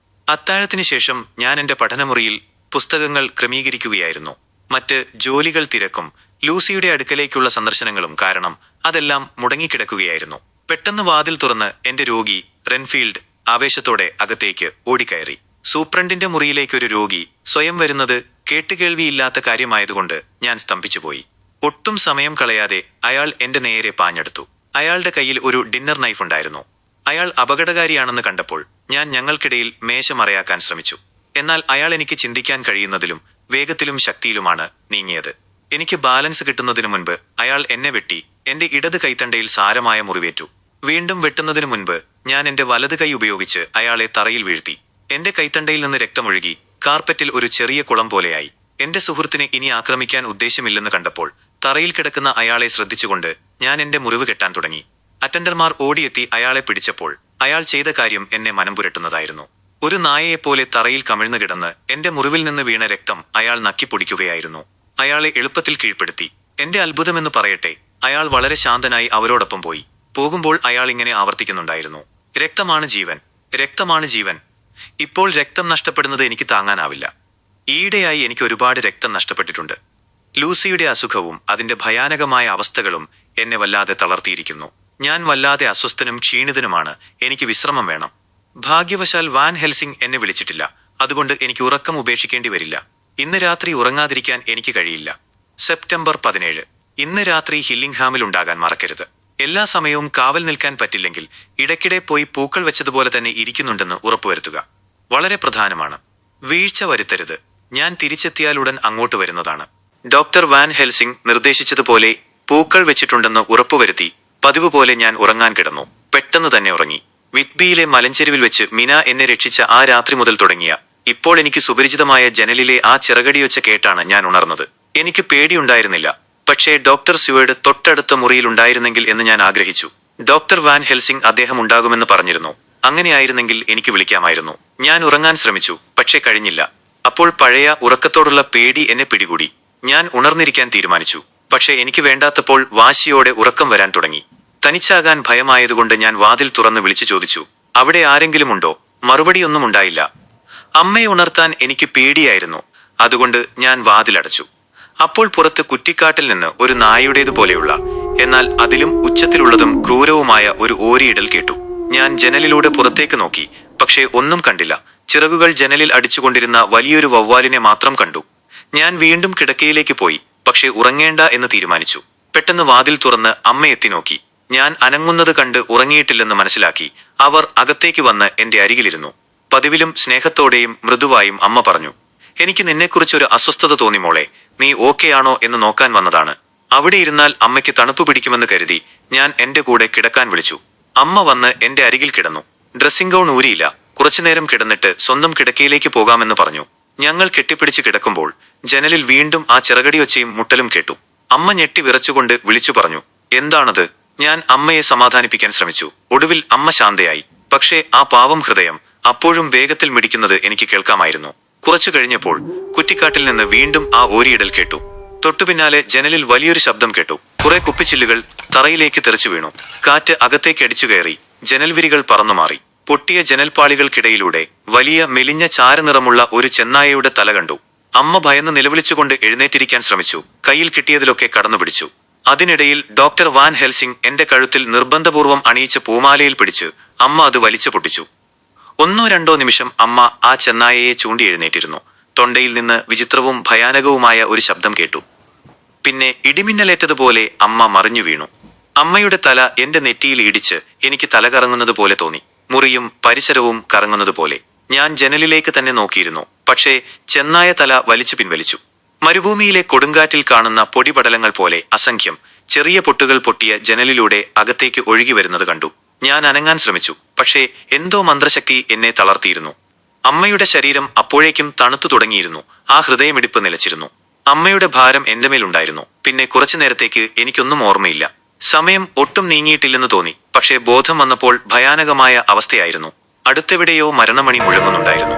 അത്താഴത്തിന് ശേഷം ഞാൻ എന്റെ പഠനമുറിയിൽ പുസ്തകങ്ങൾ ക്രമീകരിക്കുകയായിരുന്നു. മറ്റ് ജോലികൾ തിരക്കും ലൂസിയുടെ അടുക്കലേക്കുള്ള സന്ദർശനങ്ങളും കാരണം അതെല്ലാം മുടങ്ങിക്കിടക്കുകയായിരുന്നു. പെട്ടെന്ന് വാതിൽ തുറന്ന് എന്റെ രോഗി റെൻഫീൽഡ് ആവേശത്തോടെ അകത്തേക്ക് ഓടിക്കയറി. സൂപ്രണ്ടിന്റെ മുറിയിലേക്കൊരു രോഗി സ്വയം വരുന്നത് കേട്ടുകേൾവിയില്ലാത്ത കാര്യമായതുകൊണ്ട് ഞാൻ സ്തംഭിച്ചുപോയി. ഒട്ടും സമയം കളയാതെ അയാൾ എന്റെ നേരെ പാഞ്ഞെടുത്തു. അയാളുടെ കയ്യിൽ ഒരു ഡിന്നർ നൈഫ് ഉണ്ടായിരുന്നു. അയാൾ അപകടകാരിയാണെന്ന് കണ്ടപ്പോൾ ഞാൻ ഞങ്ങൾക്കിടയിൽ മേശ മറയാക്കാൻ ശ്രമിച്ചു. എന്നാൽ അയാൾ എനിക്ക് ചിന്തിക്കാൻ കഴിയുന്നതിലും വേഗത്തിലും ശക്തിയിലുമാണ് നീങ്ങിയത്. എനിക്ക് ബാലൻസ് കിട്ടുന്നതിനു മുൻപ് അയാൾ എന്നെ വെട്ടി. എന്റെ ഇടത് കൈത്തണ്ടയിൽ സാരമായ മുറിവേറ്റു. വീണ്ടും വെട്ടുന്നതിനു മുൻപ് ഞാൻ എന്റെ വലത് കൈ ഉപയോഗിച്ച് അയാളെ തറയിൽ വീഴ്ത്തി. എന്റെ കൈത്തണ്ടയിൽ നിന്ന് രക്തമൊഴുകി കാർപ്പറ്റിൽ ഒരു ചെറിയ കുളം പോലെയായി. എന്റെ സുഹൃത്തിനെ ഇനി ആക്രമിക്കാൻ ഉദ്ദേശമില്ലെന്ന് കണ്ടപ്പോൾ തറയിൽ കിടക്കുന്ന അയാളെ ശ്രദ്ധിച്ചുകൊണ്ട് ഞാൻ എന്റെ മുറിവ് കെട്ടാൻ തുടങ്ങി. അറ്റൻഡർമാർ ഓടിയെത്തി അയാളെ പിടിച്ചപ്പോൾ അയാൾ ചെയ്ത കാര്യം എന്നെ മനംപുരട്ടുന്നതായിരുന്നു. ഒരു നായയെപ്പോലെ തറയിൽ കമിഴ്ന്നു കിടന്ന് എന്റെ മുറിവിൽ നിന്ന് വീണ രക്തം അയാൾ നക്കിപ്പൊടിക്കുകയായിരുന്നു. അയാളെ എളുപ്പത്തിൽ കീഴ്പ്പെടുത്തി. എന്റെ അത്ഭുതമെന്ന് പറയട്ടെ, അയാൾ വളരെ ശാന്തനായി അവരോടൊപ്പം പോയി. പോകുമ്പോൾ അയാൾ ഇങ്ങനെ ആവർത്തിക്കുന്നുണ്ടായിരുന്നു: രക്തമാണ് ജീവൻ, രക്തമാണ് ജീവൻ. ഇപ്പോൾ രക്തം നഷ്ടപ്പെടുന്നത് എനിക്ക് താങ്ങാനാവില്ല. ഈയിടെയായി എനിക്ക് ഒരുപാട് രക്തം നഷ്ടപ്പെട്ടിട്ടുണ്ട്. ലൂസിയുടെ അസുഖവും അതിന്റെ ഭയാനകമായ അവസ്ഥകളും എന്നെ വല്ലാതെ തളർത്തിയിരിക്കുന്നു. ഞാൻ വല്ലാതെ അസ്വസ്ഥനും ക്ഷീണിതനുമാണ്. എനിക്ക് വിശ്രമം വേണം. ഭാഗ്യവശാൽ വാൻ ഹെൽസിംഗ് എന്നെ വിളിച്ചിട്ടില്ല. അതുകൊണ്ട് എനിക്ക് ഉറക്കം ഉപേക്ഷിക്കേണ്ടി വരില്ല. ഇന്ന് രാത്രി ഉറങ്ങാതിരിക്കാൻ എനിക്ക് കഴിയില്ല. സെപ്റ്റംബർ 17. ഇന്ന് രാത്രി ഹില്ലിംഗ്ഹാമിൽ ഉണ്ടാകാൻ മറക്കരുത്. എല്ലാ സമയവും കാവൽ നിൽക്കാൻ പറ്റില്ലെങ്കിൽ ഇടയ്ക്കിടെ പോയി പൂക്കൾ വെച്ചതുപോലെ തന്നെ ഇരിക്കുന്നുണ്ടെന്ന് ഉറപ്പുവരുത്തുക. വളരെ പ്രധാനമാണ്. വീഴ്ച വരുത്തരുത്. ഞാൻ തിരിച്ചെത്തിയാലുടൻ അങ്ങോട്ട് വരുന്നതാണ്. ഡോക്ടർ വാൻ ഹെൽസിംഗ് നിർദ്ദേശിച്ചതുപോലെ പൂക്കൾ വെച്ചിട്ടുണ്ടെന്ന് ഉറപ്പുവരുത്തി പതിവ് പോലെ ഞാൻ ഉറങ്ങാൻ കിടന്നു. പെട്ടെന്ന് തന്നെ ഉറങ്ങി. വിറ്റ്ബിയിലെ മലഞ്ചെരുവിൽ വെച്ച് മിന എന്നെ രക്ഷിച്ച ആ രാത്രി മുതൽ തുടങ്ങിയ ഇപ്പോൾ എനിക്ക് സുപരിചിതമായ ജനലിലെ ആ ചിറകടിയൊച്ച കേട്ടാണ് ഞാൻ ഉണർന്നത്. എനിക്ക് പേടിയുണ്ടായിരുന്നില്ല. പക്ഷേ ഡോക്ടർ സ്യുവേർഡ് തൊട്ടടുത്ത മുറിയിലുണ്ടായിരുന്നെങ്കിൽ എന്ന് ഞാൻ ആഗ്രഹിച്ചു. ഡോക്ടർ വാൻ ഹെൽസിംഗ് അദ്ദേഹം ഉണ്ടാകുമെന്ന് പറഞ്ഞിരുന്നു. അങ്ങനെയായിരുന്നെങ്കിൽ എനിക്ക് വിളിക്കാമായിരുന്നു. ഞാൻ ഉറങ്ങാൻ ശ്രമിച്ചു, പക്ഷേ കഴിഞ്ഞില്ല. അപ്പോൾ പഴയ ഉറക്കത്തോടുള്ള പേടി എന്നെ പിടികൂടി. ഞാൻ ഉണർന്നിരിക്കാൻ തീരുമാനിച്ചു. പക്ഷേ എനിക്ക് വേണ്ടാത്തപ്പോൾ വാശിയോടെ ഉറക്കം വരാൻ തുടങ്ങി. തനിച്ചാകാൻ ഭയമായതുകൊണ്ട് ഞാൻ വാതിൽ തുറന്ന് വിളിച്ചു ചോദിച്ചു: അവിടെ ആരെങ്കിലും ഉണ്ടോ? മറുപടിയൊന്നും ഉണ്ടായില്ല. അമ്മയെ ഉണർത്താൻ എനിക്ക് പേടിയായിരുന്നു. അതുകൊണ്ട് ഞാൻ വാതിലടച്ചു. അപ്പോൾ പുറത്ത് കുറ്റിക്കാട്ടിൽ നിന്ന് ഒരു നായയുടേതുപോലെയുള്ള, എന്നാൽ അതിലും ഉച്ചത്തിലുള്ളതും ക്രൂരവുമായ ഒരു ഓരിയിടൽ കേട്ടു. ഞാൻ ജനലിലൂടെ പുറത്തേക്ക് നോക്കി. പക്ഷേ ഒന്നും കണ്ടില്ല. ചിറകുകൾ ജനലിൽ അടിച്ചുകൊണ്ടിരുന്ന വലിയൊരു വവ്വാലിനെ മാത്രം കണ്ടു. ഞാൻ വീണ്ടും കിടക്കയിലേക്ക് പോയി. പക്ഷെ ഉറങ്ങേണ്ട എന്ന് തീരുമാനിച്ചു. പെട്ടെന്ന് വാതിൽ തുറന്ന് അമ്മ എത്തി നോക്കി. ഞാൻ അനങ്ങുന്നത് കണ്ട് ഉറങ്ങിയിട്ടില്ലെന്ന് മനസ്സിലാക്കി. അവർ അകത്തേക്ക് വന്ന് എന്റെ അരികിലിരുന്നു. പതിവിലും സ്നേഹത്തോടെയും മൃദുവായും അമ്മ പറഞ്ഞു, എനിക്ക് നിന്നെക്കുറിച്ചൊരു അസ്വസ്ഥത തോന്നി മോളെ. നീ ഓക്കെയാണോ എന്ന് നോക്കാൻ വന്നതാണ്. അവിടെ ഇരുന്നാൽ അമ്മയ്ക്ക് തണുപ്പ് പിടിക്കുമെന്ന് കരുതി ഞാൻ എന്റെ കൂടെ കിടക്കാൻ വിളിച്ചു. അമ്മ വന്ന് എന്റെ അരികിൽ കിടന്നു. ഡ്രസ്സിംഗ് ഗൗൺ ഊരിയില്ല. കുറച്ചുനേരം കിടന്നിട്ട് സ്വന്തം കിടക്കയിലേക്ക് പോകാമെന്ന് പറഞ്ഞു. ഞങ്ങൾ കെട്ടിപ്പിടിച്ച് കിടക്കുമ്പോൾ ജനലിൽ വീണ്ടും ആ ചിറകടിയൊച്ചയും മുട്ടലും കേട്ടു. അമ്മ ഞെട്ടി വിറച്ചുകൊണ്ട് വിളിച്ചു പറഞ്ഞു, എന്താണത്? ഞാൻ അമ്മയെ സമാധാനിപ്പിക്കാൻ ശ്രമിച്ചു. ഒടുവിൽ അമ്മ ശാന്തയായി. പക്ഷേ ആ പാവം ഹൃദയം അപ്പോഴും വേഗത്തിൽ മിടിക്കുന്നത് എനിക്ക് കേൾക്കാമായിരുന്നു. കുറച്ചു കഴിഞ്ഞപ്പോൾ കുറ്റിക്കാട്ടിൽ നിന്ന് വീണ്ടും ആ ഓരിയിടൽ കേട്ടു. തൊട്ടുപിന്നാലെ ജനലിൽ വലിയൊരു ശബ്ദം കേട്ടു. കുറെ കുപ്പിച്ചില്ലുകൾ തറയിലേക്ക് തെറിച്ചു വീണു. കാറ്റ് അകത്തേക്ക് അടിച്ചുകയറി. ജനൽവിരികൾ പറന്നുമാറി. പൊട്ടിയ ജനൽപ്പാളികൾക്കിടയിലൂടെ വലിയ മെലിഞ്ഞ ചാരനിറമുള്ള ഒരു ചെന്നായയുടെ തല കണ്ടു. അമ്മ ഭയന്ന് നിലവിളിച്ചുകൊണ്ട് എഴുന്നേറ്റിരിക്കാൻ ശ്രമിച്ചു. കയ്യിൽ കിട്ടിയതിലൊക്കെ കടന്നുപിടിച്ചു. അതിനിടയിൽ ഡോക്ടർ വാൻ ഹെൽസിംഗ് എന്റെ കഴുത്തിൽ നിർബന്ധപൂർവം അണിയിച്ച പൂമാലയിൽ പിടിച്ച് അമ്മ അത് വലിച്ചു പൊട്ടിച്ചു. 1-2 നിമിഷം അമ്മ ആ ചെന്നായയെ ചൂണ്ടി എഴുന്നേറ്റിരുന്നു. തൊണ്ടയിൽ നിന്ന് വിചിത്രവും ഭയാനകവുമായ ഒരു ശബ്ദം കേട്ടു. പിന്നെ ഇടിമിന്നലേറ്റതുപോലെ അമ്മ മറിഞ്ഞു വീണു. അമ്മയുടെ തല എന്റെ നെറ്റിയിൽ ഇടിച്ച് എനിക്ക് തല കറങ്ങുന്നത് പോലെ തോന്നി. മുറിയും പരിസരവും കറങ്ങുന്നത് പോലെ. ഞാൻ ജനലിലേക്ക് തന്നെ നോക്കിയിരുന്നു. പക്ഷേ ചെന്നായ തല വലിച്ചു പിൻവലിച്ചു. മരുഭൂമിയിലെ കൊടുങ്കാറ്റിൽ കാണുന്ന പൊടിപടലങ്ങൾ പോലെ അസംഖ്യം ചെറിയ പൊട്ടുകൾ പൊട്ടിയ ജനലിലൂടെ അകത്തേക്ക് ഒഴുകി വരുന്നത് കണ്ടു. ഞാൻ അനങ്ങാൻ ശ്രമിച്ചു. പക്ഷേ എന്തോ മന്ത്രശക്തി എന്നെ തളർത്തിയിരുന്നു. അമ്മയുടെ ശരീരം അപ്പോഴേക്കും തണുത്തു തുടങ്ങിയിരുന്നു. ആ ഹൃദയമിടിപ്പ് നിലച്ചിരുന്നു. അമ്മയുടെ ഭാരം എന്റെ മേലുണ്ടായിരുന്നു. പിന്നെ കുറച്ചു നേരത്തേക്ക് എനിക്കൊന്നും ഓർമ്മയില്ല. സമയം ഒട്ടും നീങ്ങിയിട്ടില്ലെന്ന് തോന്നി. പക്ഷേ ബോധം വന്നപ്പോൾ ഭയാനകമായ അവസ്ഥയായിരുന്നു. അടുത്തെവിടെയോ മരണമണി മുഴങ്ങുന്നുണ്ടായിരുന്നു.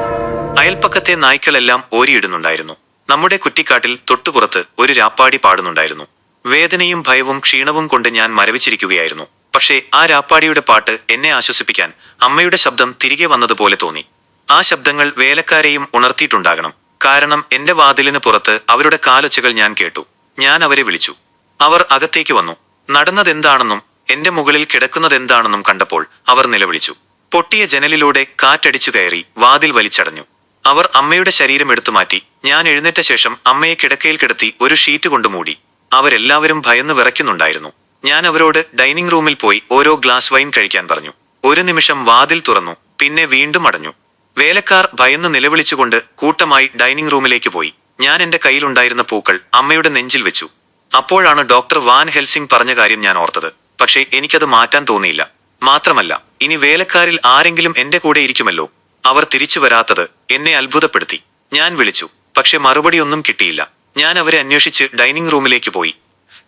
അയൽപ്പക്കത്തെ നായ്ക്കളെല്ലാം ഓരിയിടുന്നുണ്ടായിരുന്നു. നമ്മുടെ കുറ്റിക്കാട്ടിൽ തൊട്ടുപുറത്ത് ഒരു രാപ്പാടി പാടുന്നുണ്ടായിരുന്നു. വേദനയും ഭയവും ക്ഷീണവും കൊണ്ട് ഞാൻ മരവിച്ചിരിക്കുകയായിരുന്നു. പക്ഷേ ആ രാപ്പാടിയുടെ പാട്ട് എന്നെ ആശ്വസിപ്പിക്കാൻ അമ്മയുടെ ശബ്ദം തിരികെ വന്നതുപോലെ തോന്നി. ആ ശബ്ദങ്ങൾ വേലക്കാരെയും ഉണർത്തിയിട്ടുണ്ടാകണം. കാരണം എന്റെ വാതിലിന് പുറത്ത് അവരുടെ കാലൊച്ചകൾ ഞാൻ കേട്ടു. ഞാൻ അവരെ വിളിച്ചു. അവർ അകത്തേക്ക് വന്നു. നടന്നതെന്താണെന്നും എന്റെ മുകളിൽ കിടക്കുന്നതെന്താണെന്നും കണ്ടപ്പോൾ അവർ നിലവിളിച്ചു. പൊട്ടിയ ജനലിലൂടെ കാറ്റടിച്ചു കയറി വാതിൽ വലിച്ചടഞ്ഞു. അവർ അമ്മയുടെ ശരീരം എടുത്തുമാറ്റി. ഞാൻ എഴുന്നേറ്റ ശേഷം അമ്മയെ കിടക്കയിൽ കിടത്തി ഒരു ഷീറ്റ് കൊണ്ട് മൂടി. അവരെല്ലാവരും ഭയന്ന് വിറയ്ക്കുന്നുണ്ടായിരുന്നു. ഞാൻ അവരോട് ഡൈനിങ് റൂമിൽ പോയി ഓരോ ഗ്ലാസ് വൈൻ കഴിക്കാൻ പറഞ്ഞു. ഒരു നിമിഷം വാതിൽ തുറന്നു. പിന്നെ വീണ്ടും അടഞ്ഞു. വേലക്കാർ ഭയന്ന് നിലവിളിച്ചുകൊണ്ട് കൂട്ടമായി ഡൈനിങ് റൂമിലേക്ക് പോയി. ഞാൻ എന്റെ കയ്യിലുണ്ടായിരുന്ന പൂക്കൾ അമ്മയുടെ നെഞ്ചിൽ വെച്ചു. അപ്പോഴാണ് ഡോക്ടർ വാൻ ഹെൽസിംഗ് പറഞ്ഞ കാര്യം ഞാൻ ഓർത്തത്. പക്ഷേ എനിക്കത് മാറ്റാൻ തോന്നിയില്ല. മാത്രമല്ല, ഇനി വേലക്കാരിൽ ആരെങ്കിലും എന്റെ കൂടെ ഇരിക്കുമല്ലോ. അവർ തിരിച്ചു വരാത്തത് എന്നെ അത്ഭുതപ്പെടുത്തി. ഞാൻ വിളിച്ചു. പക്ഷെ മറുപടിയൊന്നും കിട്ടിയില്ല. ഞാൻ അവരെ അന്വേഷിച്ച് ഡൈനിങ് റൂമിലേക്ക് പോയി.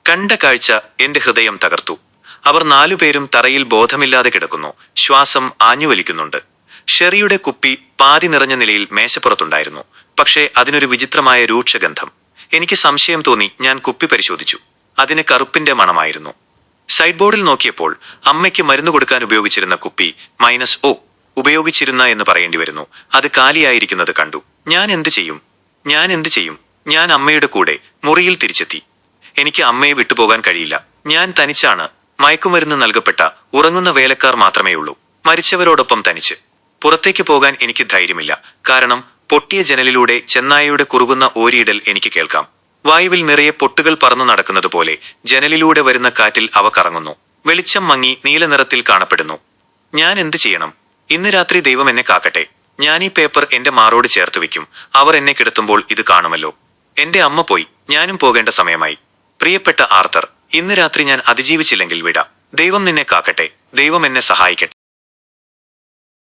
കണ്ട കാഴ്ച എന്റെ ഹൃദയം തകർത്തു. അവർ 4 പേരും തറയിൽ ബോധമില്ലാതെ കിടക്കുന്നു. ശ്വാസം ആഞ്ഞുവലിക്കുന്നുണ്ട്. ഷെറിയുടെ കുപ്പി പാതി നിറഞ്ഞ നിലയിൽ മേശപ്പുറത്തുണ്ടായിരുന്നു. പക്ഷേ അതിനൊരു വിചിത്രമായ രൂക്ഷഗന്ധം. എനിക്ക് സംശയം തോന്നി. ഞാൻ കുപ്പി പരിശോധിച്ചു. അതിന് കറുപ്പിന്റെ മണമായിരുന്നു. സൈഡ് ബോർഡിൽ നോക്കിയപ്പോൾ അമ്മയ്ക്ക് മരുന്ന് കൊടുക്കാൻ ഉപയോഗിച്ചിരുന്ന കുപ്പി -O ഉപയോഗിച്ചിരുന്ന എന്ന് പറയേണ്ടി വരുന്നു. അത് കാലിയായിരിക്കുന്നത് കണ്ടു. ഞാൻ എന്ത് ചെയ്യും? ഞാൻ അമ്മയുടെ കൂടെ മുറിയിൽ തിരിച്ചെത്തി. എനിക്ക് അമ്മയെ വിട്ടുപോകാൻ കഴിയില്ല. ഞാൻ തനിച്ചാണ്. മയക്കുമരുന്ന് നൽകപ്പെട്ട ഉറങ്ങുന്ന വേലക്കാർ മാത്രമേയുള്ളൂ. മരിച്ചവരോടൊപ്പം തനിച്ച്. പുറത്തേക്ക് പോകാൻ എനിക്ക് ധൈര്യമില്ല. കാരണം പൊട്ടിയ ജനലിലൂടെ ചെന്നായയുടെ കുറുകുന്ന ഓരിയിടൽ എനിക്ക് കേൾക്കാം. വായുവിൽ നിറയെ പൊട്ടുകൾ പറന്നു നടക്കുന്നത് പോലെ ജനലിലൂടെ വരുന്ന കാറ്റിൽ അവ കറങ്ങുന്നു. വെളിച്ചം മങ്ങി നീല നിറത്തിൽ കാണപ്പെടുന്നു. ഞാൻ എന്ത് ചെയ്യണം? ഇന്ന് രാത്രി ദൈവം എന്നെ കാക്കട്ടെ. ഞാൻ ഈ പേപ്പർ എന്റെ മാറോട് ചേർത്ത് വെക്കും. അവർ എന്നെ കിടത്തുമ്പോൾ ഇത് കാണുമല്ലോ. എന്റെ അമ്മ പോയി. ഞാനും പോകേണ്ട സമയമായി. പ്രിയപ്പെട്ട ആർത്തർ, ഇന്ന് രാത്രി ഞാൻ അതിജീവിച്ചില്ലെങ്കിൽ വിടാം. ദൈവം നിന്നെ കാക്കട്ടെ. ദൈവം എന്നെ സഹായിക്കട്ടെ.